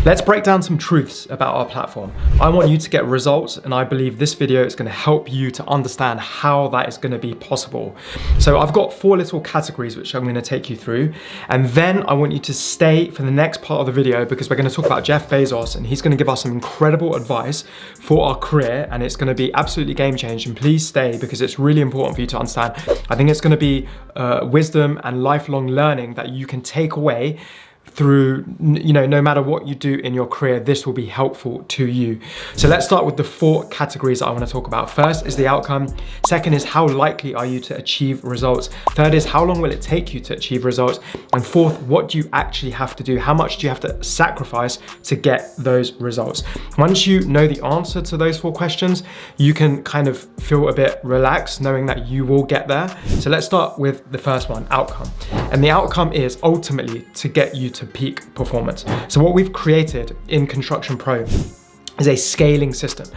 Let's break down some truths about our platform. I want you to get results, and I believe this video is going to help you to understand how that is going to be possible. So I've got 4 little categories which I'm going to take you through, and then I want you to stay for the next part of the video because we're going to talk about Jeff Bezos, and he's going to give us some incredible advice for our career, and it's going to be absolutely game changing. Please stay because it's really important for you to understand. I think it's going to be wisdom and lifelong learning that you can take away through, no matter what you do in your career, this will be helpful to you. So let's start with the 4 categories that I want to talk about. First is the outcome. Second is how likely are you to achieve results. Third is how long will it take you to achieve results. And fourth, what do you actually have to do? How much do you have to sacrifice to get those results? Once you know the answer to those 4 questions, you can kind of feel a bit relaxed knowing that you will get there. So let's start with the first one, outcome. And the outcome is ultimately to get you to peak performance. So what we've created in Construction Pro is a scaling system.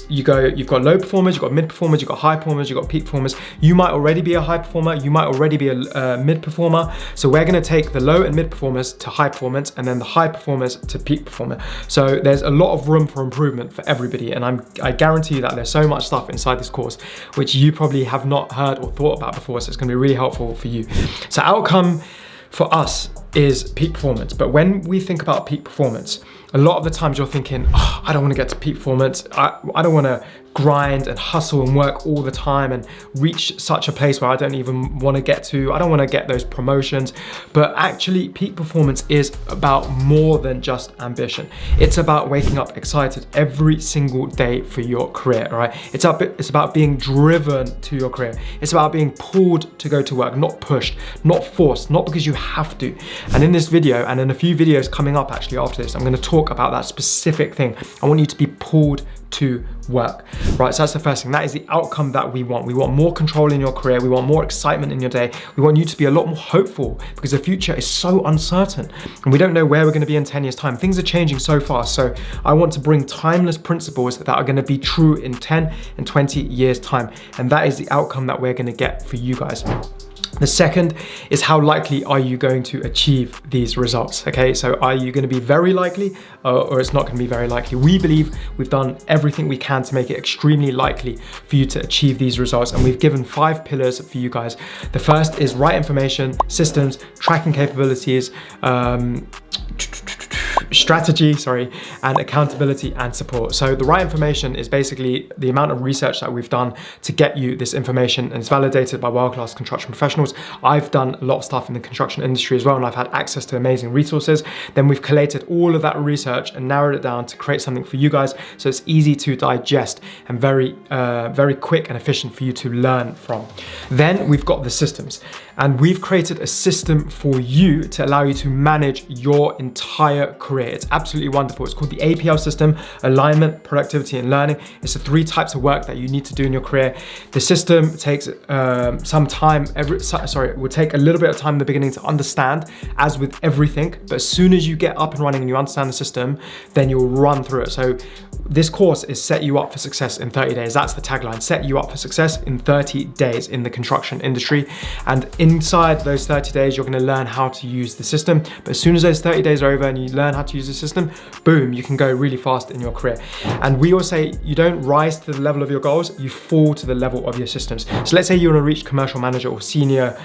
You've got low performers, you've got mid performers, you've got high performers, you've got peak performers. You might already be a high performer, you might already be a mid performer. So we're gonna take the low and mid performers to high performance and then the high performers to peak performer. So there's a lot of room for improvement for everybody. And I guarantee you that there's so much stuff inside this course, which you probably have not heard or thought about before. So it's gonna be really helpful for you. So outcome for us is peak performance. But when we think about peak performance, a lot of the times you're thinking, oh, I don't want to get to peak performance. I don't want to grind and hustle and work all the time and reach such a place where I don't even want to get to. I don't want to get those promotions. But actually, peak performance is about more than just ambition. It's about waking up excited every single day for your career, all right? It's about being driven to your career. It's about being pulled to go to work, not pushed, not forced, not because you have to. And in this video, and in a few videos coming up actually after this, I'm going to talk about that specific thing. I want you to be pulled to work, right? So that's the first thing. That is the outcome that we want. We want more control in your career. We want more excitement in your day. We want you to be a lot more hopeful because the future is so uncertain and we don't know where we're going to be in 10 years time. Things are changing so fast. So I want to bring timeless principles that are going to be true in 10 and 20 years time. And that is the outcome that we're going to get for you guys. The second is how likely are you going to achieve these results, okay? So are you gonna be very likely or it's not gonna be very likely? We believe we've done everything we can to make it extremely likely for you to achieve these results, and we've given 5 pillars for you guys. The first is right information, systems, tracking capabilities, strategy, and accountability and support. So the right information is basically the amount of research that we've done to get you this information, and it's validated by world-class construction professionals. I've done a lot of stuff in the construction industry as well, and I've had access to amazing resources. Then we've collated all of that research and narrowed it down to create something for you guys so it's easy to digest and very quick and efficient for you to learn from. Then we've got the systems, and we've created a system for you to allow you to manage your entire career. It's absolutely wonderful. It's called the APL system: alignment, productivity, and learning. It's the 3 types of work that you need to do in your career. The system takes some time. It will take a little bit of time in the beginning to understand, as with everything. But as soon as you get up and running and you understand the system, then you'll run through it. So this course is set you up for success in 30 days. That's the tagline: set you up for success in 30 days in the construction industry. And inside those 30 days, you're going to learn how to use the system. But as soon as those 30 days are over and you learn how to use the system, boom, you can go really fast in your career. And we always say you don't rise to the level of your goals, you fall to the level of your systems. So let's say you want to reach commercial manager or senior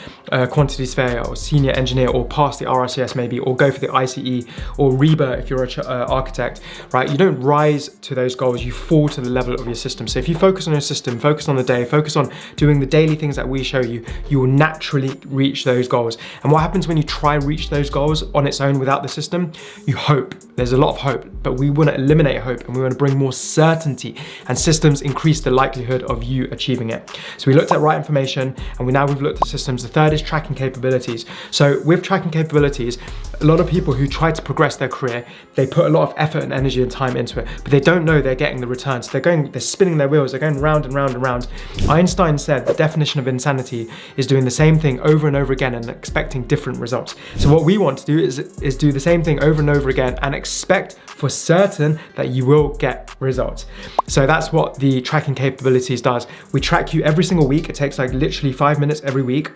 quantity surveyor or senior engineer, or pass the RRCS maybe, or go for the ICE or REBA if you're an architect, right? You don't rise to those goals, you fall to the level of your system. So if you focus on your system, focus on the day, focus on doing the daily things that we show you, you will naturally reach those goals. And what happens when you try and reach those goals on its own without the system? You hope. There's a lot of hope, but we want to eliminate hope and we want to bring more certainty, and systems increase the likelihood of you achieving it. So we looked at right information, and we've looked at systems. The third is tracking capabilities. So with tracking capabilities, a lot of people who try to progress their career, they put a lot of effort and energy and time into it, but they don't know they're getting the returns. They're spinning their wheels, they're going round and round and round. Einstein said the definition of insanity is doing the same thing over and over again and expecting different results. So what we want to do is do the same thing over and over again and expect for certain that you will get results. So that's what the tracking capabilities does. We track you every single week. It takes like literally 5 minutes every week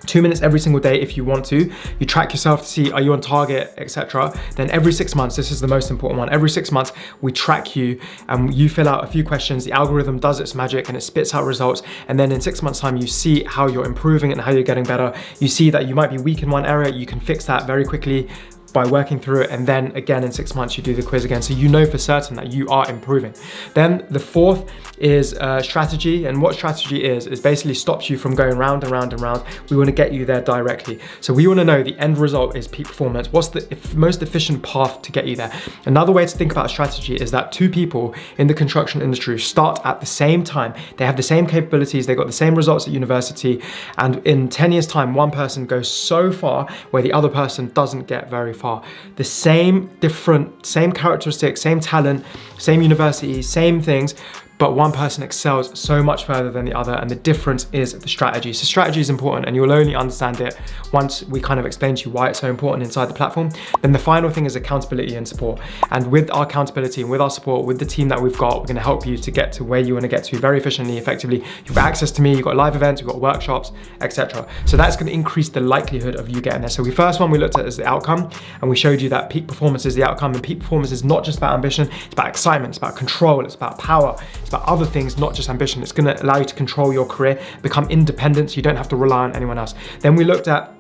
2 minutes every single day if you want to. You track yourself to see, are you on target, etc. Then every 6 months, this is the most important one, every 6 months, we track you and you fill out a few questions. The algorithm does its magic and it spits out results. And then in 6 months time, you see how you're improving and how you're getting better. You see that you might be weak in one area, you can fix that very quickly by working through it, and then again in 6 months you do the quiz again, so you know for certain that you are improving. Then the fourth is strategy, and what strategy is basically stops you from going round and round and round. We want to get you there directly, so we want to know the end result is peak performance. What's the most efficient path to get you there? Another way to think about strategy is that two people in the construction industry start at the same time, they have the same capabilities, they got the same results at university, and in 10 years time one person goes so far where the other person doesn't get very far. The same characteristics, same talent, same university, same things, but one person excels so much further than the other, and the difference is the strategy. So strategy is important, and you'll only understand it once we kind of explain to you why it's so important inside the platform. Then the final thing is accountability and support. And with our accountability and with our support, with the team that we've got, we're gonna help you to get to where you wanna get to very efficiently, effectively. You've got access to me, you've got live events, you've got workshops, etc. So that's gonna increase the likelihood of you getting there. So the first one we looked at is the outcome, and we showed you that peak performance is the outcome, and peak performance is not just about ambition, it's about excitement, it's about control, it's about power, it's about other things, not just ambition. It's gonna allow you to control your career, become independent, so you don't have to rely on anyone else. Then we looked at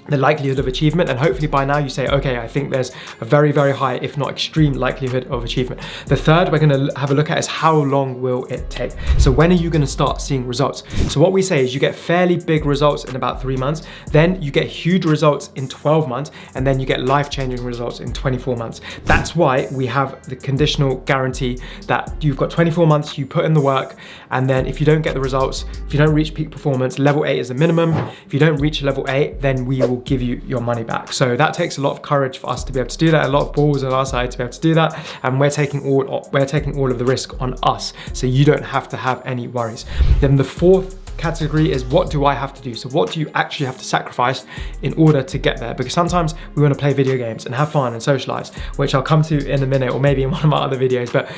the likelihood of achievement, and hopefully by now you say, okay, I think there's a very, very high, if not extreme likelihood of achievement. The third we're gonna have a look at is how long will it take? So when are you gonna start seeing results? So what we say is you get fairly big results in about 3 months, then you get huge results in 12 months, and then you get life-changing results in 24 months. That's why we have the conditional guarantee that you've got 24 months, you put in the work, and then if you don't get the results, if you don't reach peak performance, level 8 is the minimum. If you don't reach level 8, then we will give you your money back. So that takes a lot of courage for us to be able to do that, a lot of balls on our side to be able to do that, and we're taking all of the risk on us, so you don't have to have any worries. Then the fourth category is, what do I have to do? So what do you actually have to sacrifice in order to get there? Because sometimes we want to play video games and have fun and socialize, which I'll come to in a minute, or maybe in one of my other videos. But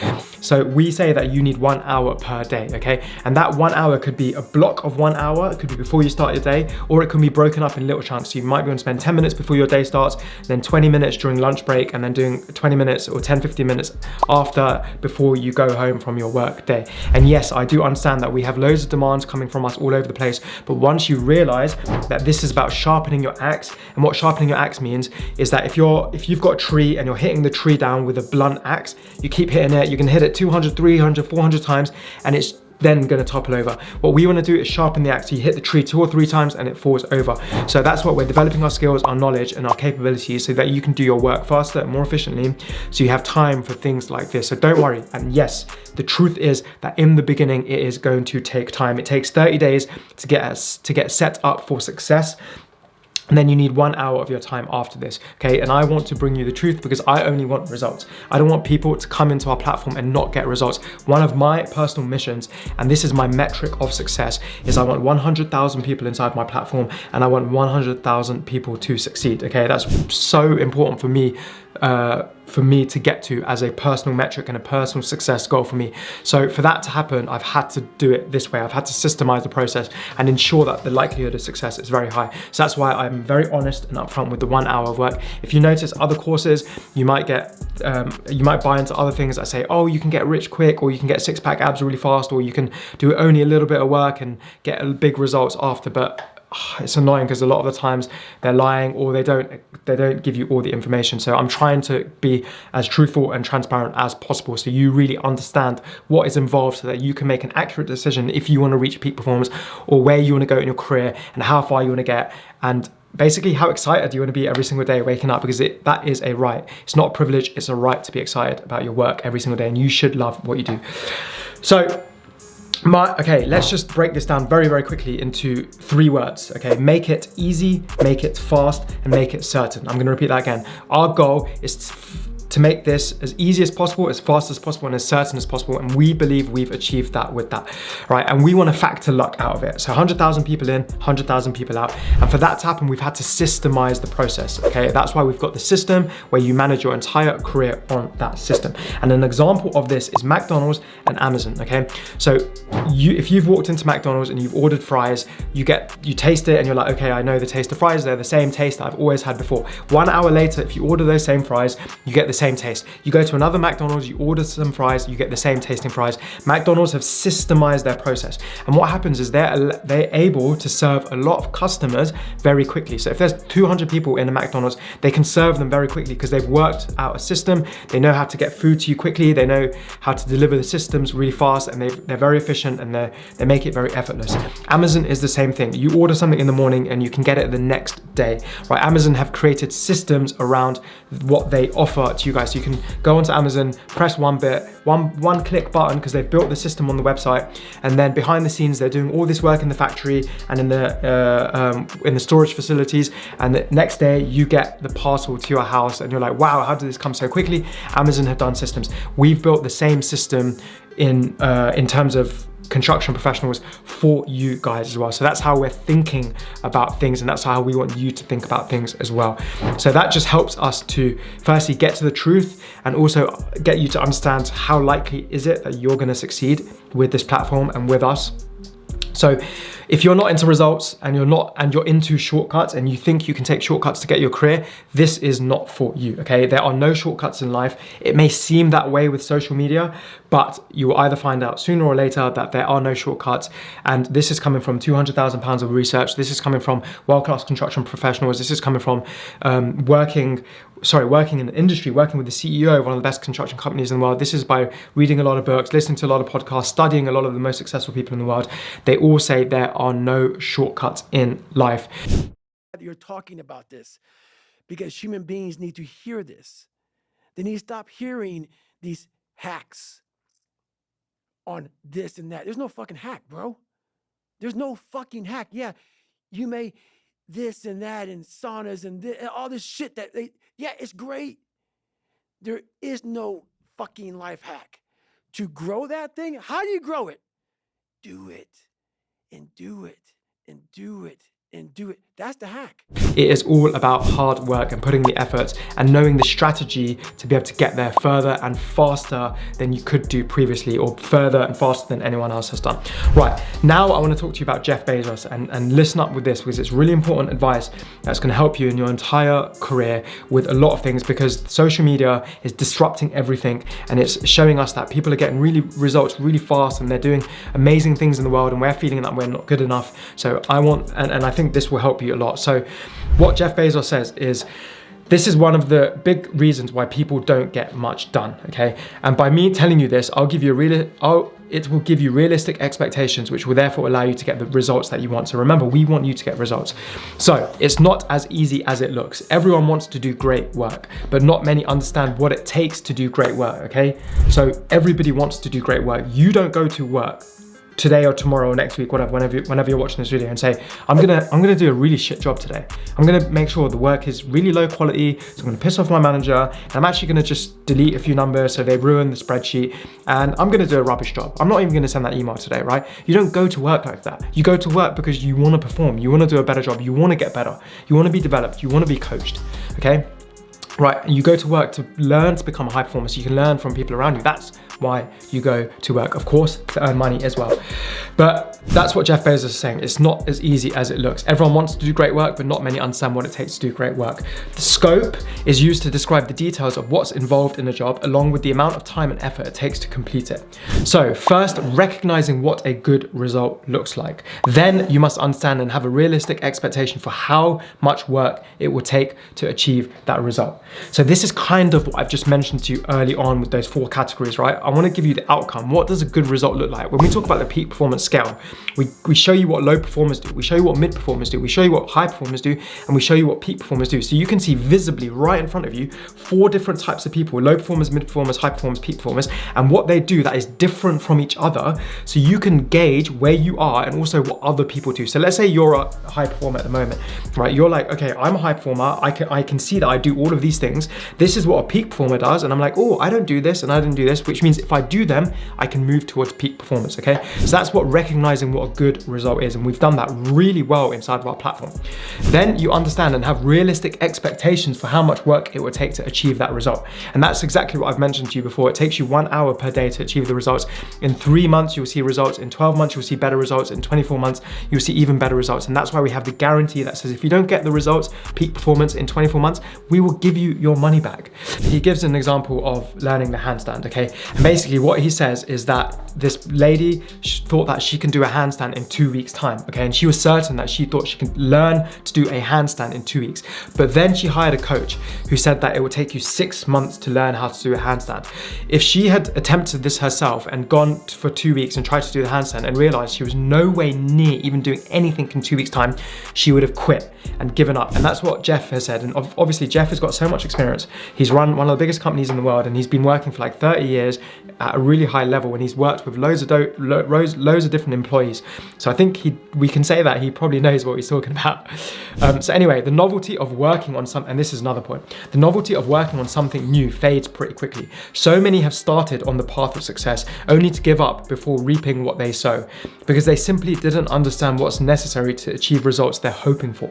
so we say that you need 1 hour per day, okay? And that 1 hour could be a block of 1 hour, it could be before you start your day, or it can be broken up in little chunks. So you might be going to spend 10 minutes before your day starts, then 20 minutes during lunch break, and then doing 20 minutes or 10-15 minutes after, before you go home from your work day. And yes, I do understand that we have loads of demands coming from us all over the place, but once you realize that this is about sharpening your axe, and what sharpening your axe means is that if you've got a tree and you're hitting the tree down with a blunt axe, you keep hitting it, you can hit it 200, 300, 400 times, and it's then going to topple over. What we want to do is sharpen the axe. You hit the tree 2 or 3 times and it falls over. So that's what we're developing, our skills, our knowledge, and our capabilities, so that you can do your work faster and more efficiently, so you have time for things like this. So don't worry. And yes, the truth is that in the beginning it is going to take time. It takes 30 days to get set up for success. And then you need 1 hour of your time after this, okay? And I want to bring you the truth, because I only want results. I don't want people to come into our platform and not get results. One of my personal missions, and this is my metric of success, is I want 100,000 people inside my platform, and I want 100,000 people to succeed, okay? That's so important for me to get to as a personal metric and a personal success goal for me. So for that to happen, I've had to do it this way. I've had to systemize the process and ensure that the likelihood of success is very high. So that's why I'm very honest and upfront with the 1 hour of work. If you notice other courses, you might buy into other things that say, oh, you can get rich quick, or you can get 6-pack abs really fast, or you can do only a little bit of work and get big results after. But it's annoying, because a lot of the times they're lying, or they don't give you all the information. So I'm trying to be as truthful and transparent as possible, so you really understand what is involved, so that you can make an accurate decision if you want to reach peak performance, or where you want to go in your career, and how far you want to get, and basically how excited you want to be every single day waking up, because that is a right. It's not a privilege, it's a right to be excited about your work every single day, and you should love what you do. So okay, let's just break this down very, very quickly into 3 words, okay? Make it easy, make it fast, and make it certain. I'm gonna repeat that again. Our goal is to make this as easy as possible, as fast as possible, and as certain as possible. And we believe we've achieved that with that, right? And we want to factor luck out of it. So 100,000 people in, 100,000 people out. And for that to happen, we've had to systemize the process, okay? That's why we've got the system where you manage your entire career on that system. And an example of this is McDonald's and Amazon, okay? So if you've walked into McDonald's and you've ordered fries, you taste it and you're like, okay, I know the taste of fries, they're the same taste that I've always had before. 1 hour later, if you order those same fries, you get the same taste. You go to another McDonald's, you order some fries, you get the same tasting fries. McDonald's have systemized their process. And what happens is they're able to serve a lot of customers very quickly. So if there's 200 people in a McDonald's, they can serve them very quickly because they've worked out a system. They know how to get food to you quickly. They know how to deliver the systems really fast, and they're very efficient, and they make it very effortless. Amazon is the same thing. You order something in the morning and you can get it the next day, right? Amazon have created systems around what they offer to you guys. So you can go onto Amazon, press one click button, because they've built the system on the website, and then behind the scenes they're doing all this work in the factory and in the storage facilities, and the next day you get the parcel to your house and you're like, wow, how did this come so quickly? Amazon have done systems. We've built the same system in terms of construction professionals for you guys as well. So that's how we're thinking about things, and that's how we want you to think about things as well. So that just helps us to firstly get to the truth, and also get you to understand how likely is it that you're going to succeed with this platform and with us. So if you're not into results and you're into shortcuts and you think you can take shortcuts to get your career, this is not for you, okay? There are no shortcuts in life. It may seem that way with social media, but you will either find out sooner or later that there are no shortcuts. And this is coming from 200,000 pounds of research. This is coming from world-class construction professionals. This is coming from working in the industry, working with the CEO of one of the best construction companies in the world. This is by reading a lot of books, listening to a lot of podcasts, studying a lot of the most successful people in the world. They all say there are no shortcuts in life. You're talking about this because human beings need to hear this. They need to stop hearing these hacks on this and that. There's no fucking hack, bro. There's no fucking hack. Yeah, you may this and that and saunas and all this shit yeah, it's great. There is no fucking life hack. To grow that thing, how do you grow it? Do it and do it and do it and do it. That's the hack. It is all about hard work and putting the effort and knowing the strategy to be able to get there further and faster than you could do previously, or further and faster than anyone else has done. Right, now I want to talk to you about Jeff Bezos, and listen up with this, because it's really important advice that's going to help you in your entire career with a lot of things, because social media is disrupting everything, and it's showing us that people are getting results really fast, and they're doing amazing things in the world, and we're feeling that we're not good enough. So I think this will help you a lot. So what Jeff Bezos says is, this is one of the big reasons why people don't get much done, okay? And by me telling you this, it will give you realistic expectations, which will therefore allow you to get the results that you want. So remember, we want you to get results. So it's not as easy as it looks. Everyone wants to do great work, but not many understand what it takes to do great work, okay? So everybody wants to do great work. You don't go to work today or tomorrow or next week, whatever, whenever you're watching this video, and say, I'm gonna do a really shit job today. I'm gonna make sure the work is really low quality, so I'm gonna piss off my manager, and I'm actually gonna just delete a few numbers so they ruin the spreadsheet, and I'm gonna do a rubbish job. I'm not even gonna send that email today, right? You don't go to work like that. You go to work because you wanna perform, you wanna do a better job, you wanna get better, you wanna be developed, you wanna be coached, okay? Right, and you go to work to learn to become a high performer so you can learn from people around you. That's why you go to work, of course, to earn money as well. But that's what Jeff Bezos is saying. It's not as easy as it looks. Everyone wants to do great work, but not many understand what it takes to do great work. The scope is used to describe the details of what's involved in a job, along with the amount of time and effort it takes to complete it. So first, recognizing what a good result looks like. Then you must understand and have a realistic expectation for how much work it will take to achieve that result. So this is kind of what I've just mentioned to you early on with those 4 categories, right? I want to give you the outcome. What does a good result look like? When we talk about the peak performance scale, we show you what low performers do, we show you what mid performers do, we show you what high performers do, and we show you what peak performers do. So you can see visibly right in front of you 4 different types of people: low performers, mid performers, high performers, peak performers, and what they do that is different from each other, so you can gauge where you are and also what other people do. So let's say you're a high performer at the moment, right? You're like, okay, I'm a high performer, I can see that I do all of these these things. This is what a peak performer does. And I'm like, oh, I don't do this and I don't do this, which means if I do them, I can move towards peak performance, okay? So that's what recognizing what a good result is. And we've done that really well inside of our platform. Then you understand and have realistic expectations for how much work it will take to achieve that result. And that's exactly what I've mentioned to you before. It takes you 1 hour per day to achieve the results. In 3 months, you'll see results. In 12 months, you'll see better results. In 24 months, you'll see even better results. And that's why we have the guarantee that says if you don't get the results, peak performance in 24 months, we will give you your money back. He gives an example of learning the handstand, okay? And basically what he says is that this lady thought that she can do a handstand in 2 weeks time, okay? And she was certain that she thought she could learn to do a handstand in 2 weeks. But then she hired a coach who said that it would take you 6 months to learn how to do a handstand. If she had attempted this herself and gone for 2 weeks and tried to do the handstand and realized she was no way near even doing anything in 2 weeks time, she would have quit and given up. And that's what Jeff has said. And obviously Jeff has got so much experience. He's run one of the biggest companies in the world and he's been working for like 30 years at a really high level, and he's worked with loads of different employees. So I think we can say that he probably knows what he's talking about. So anyway, the novelty of working on and this is another point, the novelty of working on something new fades pretty quickly. So many have started on the path of success only to give up before reaping what they sow, because they simply didn't understand what's necessary to achieve results they're hoping for.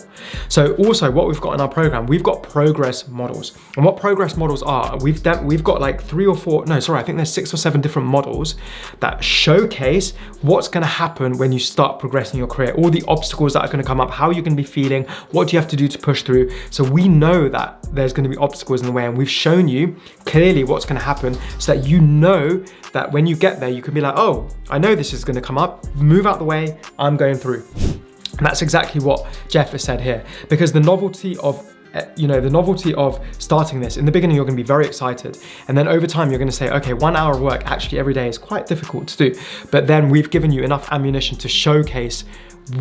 So also what we've got in our program, we've got progress models. And what progress models are, we've got like I think there's 6 or 7 different models that showcase what's gonna happen when you start progressing your career, all the obstacles that are gonna come up, how you're gonna be feeling, what do you have to do to push through. So we know that there's gonna be obstacles in the way, and we've shown you clearly what's gonna happen so that you know that when you get there, you can be like, oh, I know this is gonna come up, move out the way, I'm going through. And that's exactly what Jeff has said here, because the novelty of starting this, in the beginning, you're gonna be very excited. And then over time, you're gonna say, okay, 1 hour of work actually every day is quite difficult to do. But then we've given you enough ammunition to showcase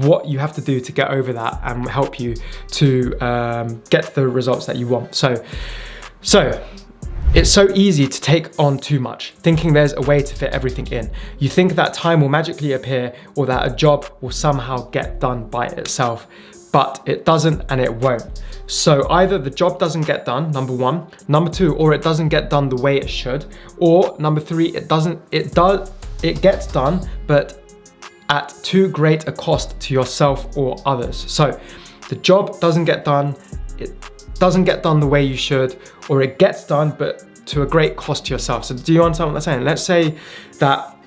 what you have to do to get over that and help you to get the results that you want. So it's so easy to take on too much, thinking there's a way to fit everything in. You think that time will magically appear or that a job will somehow get done by itself, but it doesn't and it won't. So either the job doesn't get done, number 1, number 2, or it doesn't get done the way it should, or number 3, it gets done, but at too great a cost to yourself or others. So the job doesn't get done, it doesn't get done the way you should, or it gets done, but to a great cost to yourself. So do you understand what I'm saying? Let's say that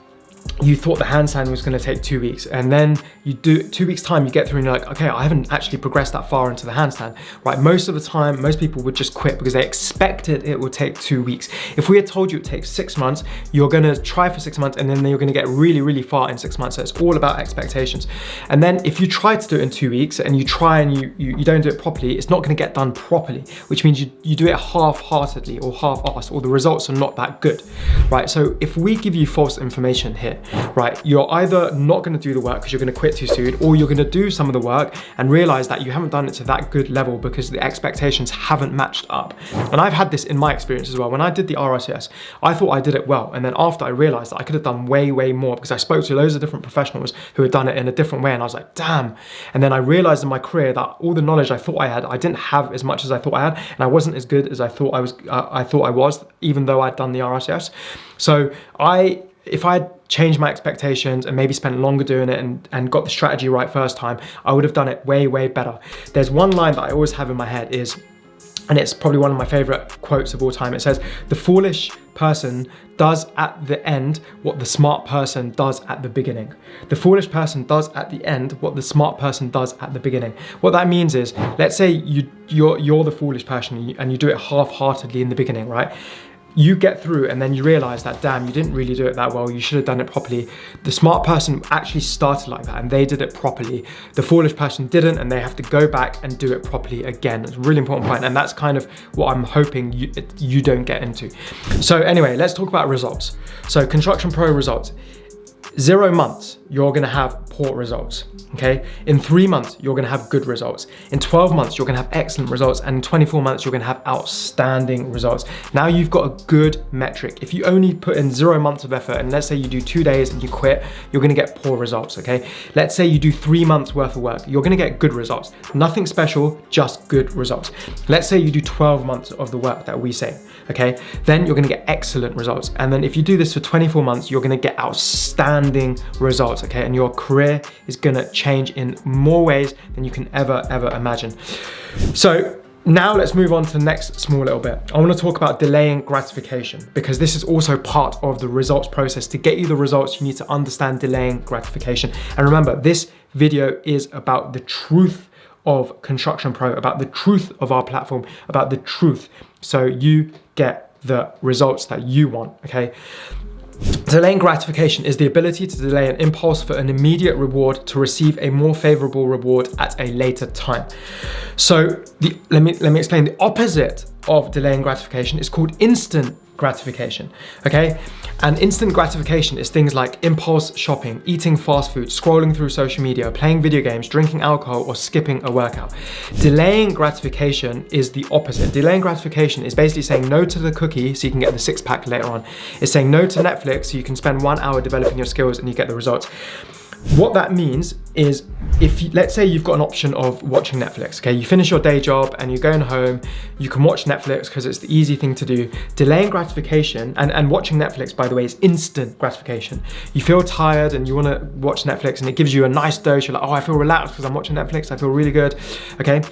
you thought the handstand was going to take 2 weeks, and then you do 2 weeks time, you get through and you're like, okay, I haven't actually progressed that far into the handstand, right? Most of the time, most people would just quit because they expected it would take 2 weeks. If we had told you it takes 6 months, you're going to try for 6 months and then you're going to get really, really far in 6 months. So it's all about expectations. And then if you try to do it in 2 weeks and you try and you don't do it properly, it's not going to get done properly, which means you do it half-heartedly or half-assed, or the results are not that good, right? So if we give you false information here, right, you're either not going to do the work because you're going to quit too soon, or you're going to do some of the work and realize that you haven't done it to that good level because the expectations haven't matched up. And I've had this in my experience as well. When I did the RICS, I thought I did it well, and then after I realized that I could have done way, way more, because I spoke to loads of different professionals who had done it in a different way, and I was like, damn. And then I realized in my career that all the knowledge I thought I had, I didn't have as much as I thought I had, and I wasn't as good as I thought I was, even though I'd done the RICS. So if I had changed my expectations and maybe spent longer doing it and got the strategy right first time, I would have done it way, way better. There's one line that I always have in my head and it's probably one of my favorite quotes of all time. It says, the foolish person does at the end what the smart person does at the beginning. The foolish person does at the end what the smart person does at the beginning. What that means is, let's say you're the foolish person and you do it half-heartedly in the beginning, right? You get through and then you realize that, damn, you didn't really do it that well. You should have done it properly. The smart person actually started like that and they did it properly. The foolish person didn't, and they have to go back and do it properly again. It's a really important point, and that's kind of what I'm hoping you don't get into. So anyway, let's talk about results. So Construction Pro results. 0 months, you're gonna have poor results, okay? In 3 months, you're gonna have good results. In 12 months, you're gonna have excellent results. And in 24 months, you're gonna have outstanding results. Now you've got a good metric. If you only put in 0 months of effort, and let's say you do 2 days and you quit, you're gonna get poor results, okay? Let's say you do 3 months worth of work, you're gonna get good results. Nothing special, just good results. Let's say you do 12 months of the work that we say, okay? Then you're gonna get excellent results. And then if you do this for 24 months, you're gonna get outstanding results, okay? And your career is gonna change in more ways than you can ever imagine. So now let's move on to the next small little bit. I wanna talk about delaying gratification, because this is also part of the results process. To get you the results, you need to understand delaying gratification. And remember, this video is about the truth of Construction Pro, about the truth of our platform, about the truth, so you get the results that you want, okay? Delaying gratification is the ability to delay an impulse for an immediate reward to receive a more favorable reward at a later time. So let me explain. The opposite of delaying gratification is called instant gratification, okay? And instant gratification is things like impulse shopping, eating fast food, scrolling through social media, playing video games, drinking alcohol, or skipping a workout. Delaying gratification is the opposite. Delaying gratification is basically saying no to the cookie so you can get the 6-pack later on. It's saying no to Netflix so you can spend 1 hour developing your skills and you get the results. What that means is, let's say you've got an option of watching Netflix, okay? You finish your day job and you're going home, you can watch Netflix because it's the easy thing to do. Delaying gratification, and watching Netflix, by the way, is instant gratification. You feel tired and you wanna watch Netflix and it gives you a nice dose. You're like, oh, I feel relaxed because I'm watching Netflix, I feel really good, okay?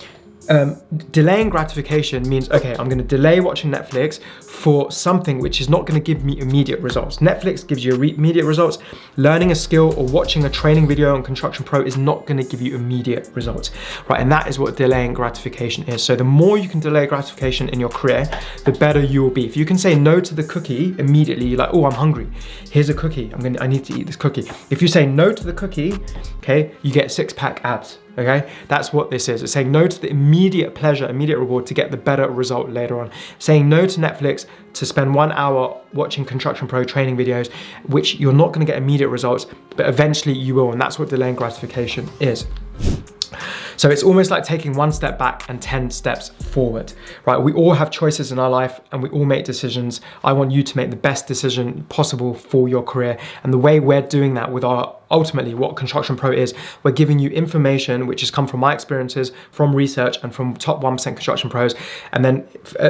Delaying gratification means, okay, I'm gonna delay watching Netflix for something which is not gonna give me immediate results. Netflix gives you immediate results. Learning a skill or watching a training video on Construction Pro is not gonna give you immediate results, right? And that is what delaying gratification is. So the more you can delay gratification in your career, the better you will be. If you can say no to the cookie immediately, you're like, oh, I'm hungry. Here's a cookie, I need to eat this cookie. If you say no to the cookie, okay, you get 6-pack abs. Okay, that's what this is. It's saying no to the immediate pleasure, immediate reward to get the better result later on. Saying no to Netflix to spend 1 hour watching Construction Pro training videos, which you're not gonna get immediate results, but eventually you will, and that's what delaying gratification is. So it's almost like taking 1 step back and 10 steps forward, right? We all have choices in our life and we all make decisions. I want you to make the best decision possible for your career. And the way we're doing that with ultimately what Construction Pro is, we're giving you information which has come from my experiences, from research, and from top 1% construction pros. And then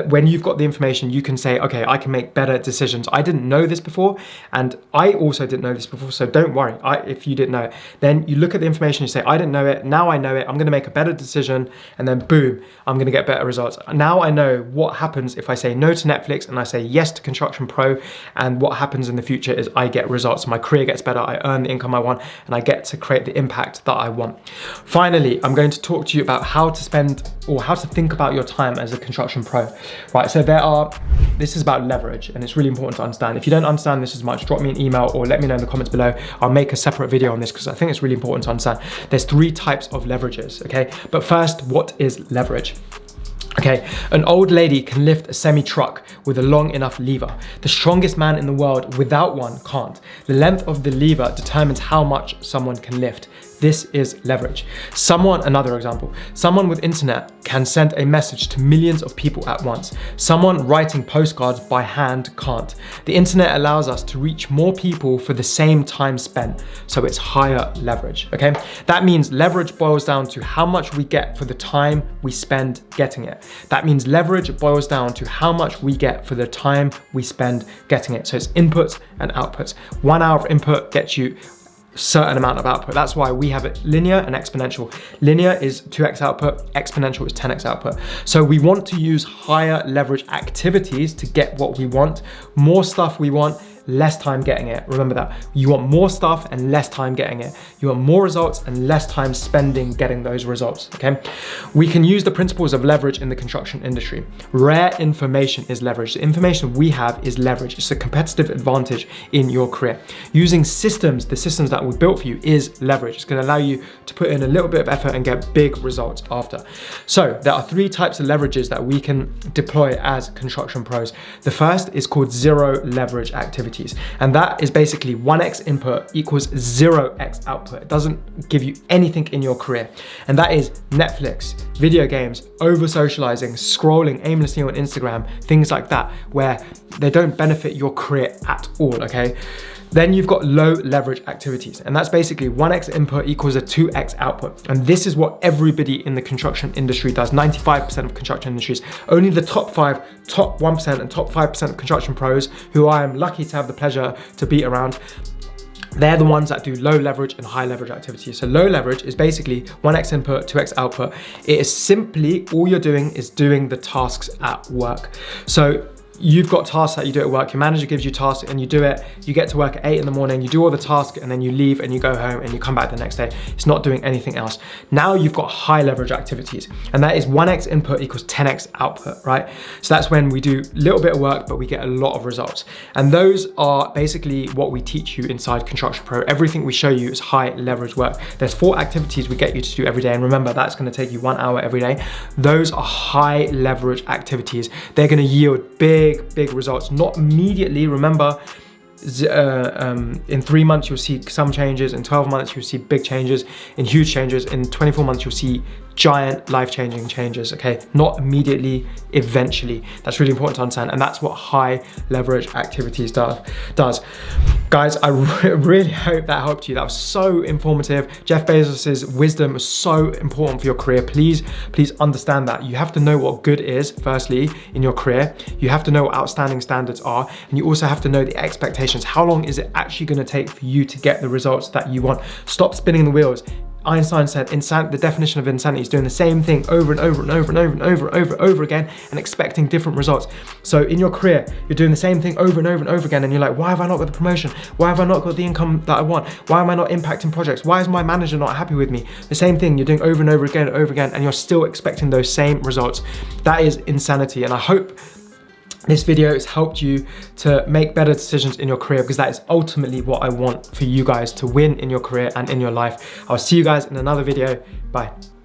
when you've got the information, you can say, okay, I can make better decisions. I didn't know this before, and I also didn't know this before, so don't worry if you didn't know it. Then you look at the information, you say, I didn't know it, now I know it, I'm gonna make a better decision, and then boom, I'm gonna get better results. Now I know what happens if I say no to Netflix and I say yes to Construction Pro, and what happens in the future is I get results. My career gets better, I earn the income I want, and I get to create the impact that I want. Finally, I'm going to talk to you about how to spend or how to think about your time as a Construction Pro, right? So this is about leverage, and it's really important to understand. If you don't understand this as much, drop me an email or let me know in the comments below. I'll make a separate video on this because I think it's really important to understand. There's 3 types of leverages, okay? But first, what is leverage? Okay, an old lady can lift a semi-truck with a long enough lever. The strongest man in the world without one can't. The length of the lever determines how much someone can lift. This is leverage. Another example, someone with internet can send a message to millions of people at once. Someone writing postcards by hand can't. The internet allows us to reach more people for the same time spent, so it's higher leverage, okay? That means leverage boils down to how much we get for the time we spend getting it. That means leverage boils down to how much we get for the time we spend getting it. So it's inputs and outputs. 1 hour of input gets you certain amount of output. That's why we have it linear and exponential. Linear is 2x output, exponential is 10x output. So we want to use higher leverage activities to get what we want. More stuff we want, less time getting it. Remember that. You want more stuff and less time getting it. You want more results and less time spending getting those results, okay? We can use the principles of leverage in the construction industry. Rare information is leverage. The information we have is leverage. It's a competitive advantage in your career. Using systems, the systems that we built for you, is leverage. It's gonna allow you to put in a little bit of effort and get big results after. So there are 3 types of leverages that we can deploy as construction pros. The first is called zero leverage activities. activities. And that is basically 1x input equals 0x output. It doesn't give you anything in your career. And that is Netflix, video games, over socializing, scrolling aimlessly on Instagram, things like that, where they don't benefit your career at all, okay? Then you've got low leverage activities, and that's basically 1x input equals a 2x output. And this is what everybody in the construction industry does. 95% of construction industries, only the top 1% and top 5% of construction pros, who I am lucky to have the pleasure to be around, they're the ones that do low leverage and high leverage activities. So low leverage is basically 1x input, 2x output. It is simply, all you're doing is doing the tasks at work. So you've got tasks that you do at work, your manager gives you tasks and you do it, you get to work at 8 in the morning, you do all the tasks and then you leave and you go home and you come back the next day. It's not doing anything else. Now you've got high leverage activities, and that is 1x input equals 10x output, right? So that's when we do a little bit of work, but we get a lot of results. And those are basically what we teach you inside Construction Pro. Everything we show you is high leverage work. There's 4 activities we get you to do every day. And remember, that's gonna take you 1 hour every day. Those are high leverage activities. They're gonna yield big results, not immediately. Remember, in 3 months you'll see some changes, in 12 months you'll see big changes, in huge changes, in 24 months you'll see giant life-changing changes, okay? Not immediately, eventually. That's really important to understand, and that's what high leverage activities does. Guys, I really hope that helped you. That was so informative. Jeff Bezos's wisdom is so important for your career. Please understand that. You have to know what good is, firstly, in your career. You have to know what outstanding standards are, and you also have to know the expectations. How long is it actually gonna take for you to get the results that you want? Stop spinning the wheels. Einstein said the definition of insanity is doing the same thing over and over and over and over and over again and expecting different results. So in your career, you're doing the same thing over and over and over again, and you're like, why have I not got the promotion? Why have I not got the income that I want? Why am I not impacting projects? Why is my manager not happy with me? The same thing you're doing over and over again, and you're still expecting those same results. That is insanity, and I hope this video has helped you to make better decisions in your career, because that is ultimately what I want for you guys to win in your career and in your life. I'll see you guys in another video. Bye.